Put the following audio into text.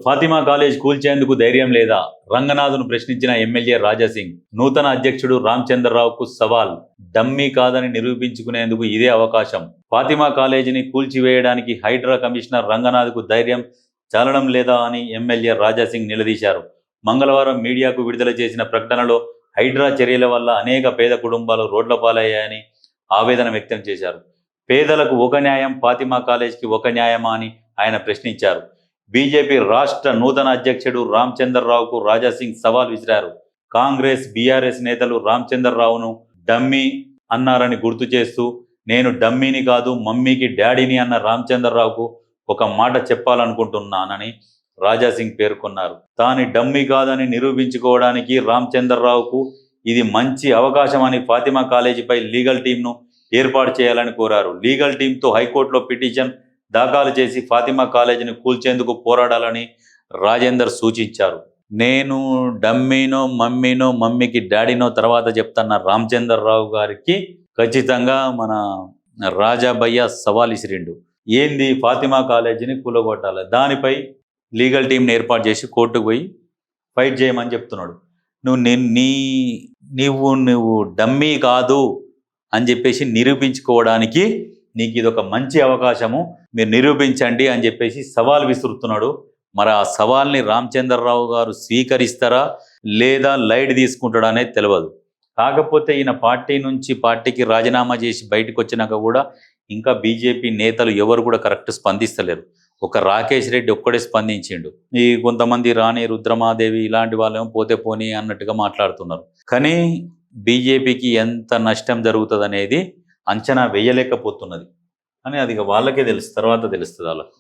Fatima college కూల్చేందుకు ధైర్యం లేదా? రంగనాథ్ను ప్రశ్నించిన ఎమ్మెల్యే రాజాసింగ్. నూతన అధ్యక్షుడు రామచంద్రరావుకు సవాల్. డమ్మీ కాదని నిరూపించుకునేందుకు ఇదే అవకాశం. ఫాతిమా కాలేజీని కూల్చివేయడానికి హైడ్రా కమిషనర్ రంగనాథ్కు ధైర్యం చాలడం లేదా అని ఎమ్మెల్యే రాజాసింగ్ నిలదీశారు. మంగళవారం మీడియాకు విడుదల చేసిన ప్రకటనలో హైడ్రా చర్యల వల్ల అనేక పేద కుటుంబాలు రోడ్ల పాలయ్యాయని ఆవేదన వ్యక్తం చేశారు. పేదలకు ఒక న్యాయం, ఫాతిమా కాలేజ్కి ఒక న్యాయమా అని ఆయన ప్రశ్నించారు. బీజేపీ రాష్ట్ర నూతన అధ్యక్షుడు రామచంద్రరావుకు రాజాసింగ్ సవాల్ విసిరారు. కాంగ్రెస్, బీఆర్ఎస్ నేతలు రామచంద్రరావును డమ్మీ అన్నారని గుర్తు చేస్తూ, నేను డమ్మీని కాదు మమ్మీకి డాడీని అన్న రామచంద్రరావుకు ఒక మాట చెప్పాలనుకుంటున్నానని రాజాసింగ్ పేర్కొన్నారు. తాను డమ్మీ కాదని నిరూపించుకోవడానికి రామచంద్రరావుకు ఇది మంచి అవకాశం అని ఫాతిమా కాలేజీపై లీగల్ టీంను ఏర్పాటు చేయాలని కోరారు. లీగల్ టీంతో హైకోర్టులో పిటిషన్ దాఖలు చేసి ఫాతిమా కాలేజీని కూల్చేందుకు పోరాడాలని రాజేందర్ సూచించారు. నేను డమ్మీనో మమ్మీనో మమ్మీకి డాడీనో తర్వాత చెప్తున్న రామచంద్రరావు గారికి ఖచ్చితంగా మన రాజాభయ్య సవాల్ ఇసిరిండు. ఏంది ఫాతిమా కాలేజీని కూలగొట్టాలి, దానిపై లీగల్ టీంని ఏర్పాటు చేసి కోర్టుకు పోయి ఫైట్ చేయమని చెప్తున్నాడు. నువ్వు డమ్మీ కాదు అని చెప్పేసి నిరూపించుకోవడానికి నీకు ఇది ఒక మంచి అవకాశము, మీరు నిరూపించండి అని చెప్పేసి సవాల్ విసురుతున్నాడు. మరి ఆ సవాల్ని రామచంద్రరావు గారు స్వీకరిస్తారా లేదా లైట్ తీసుకుంటాడా అనేది తెలియదు. కాకపోతే ఈయన పార్టీకి రాజీనామా చేసి బయటకు వచ్చినాక కూడా ఇంకా బీజేపీ నేతలు ఎవరు కూడా కరెక్ట్ స్పందిస్తలేరు. ఒక రాకేష్ రెడ్డి ఒక్కడే స్పందించిండు. ఈ కొంతమంది రాణి రుద్రమాదేవి ఇలాంటి వాళ్ళేమో పోతే పోనీ అన్నట్టుగా మాట్లాడుతున్నారు. కానీ బీజేపీకి ఎంత నష్టం జరుగుతుంది అనేది అంచనా వేయలేకపోతున్నది అని అది వాళ్ళకే తెలుసు, తర్వాత తెలుస్తుంది వాళ్ళకు.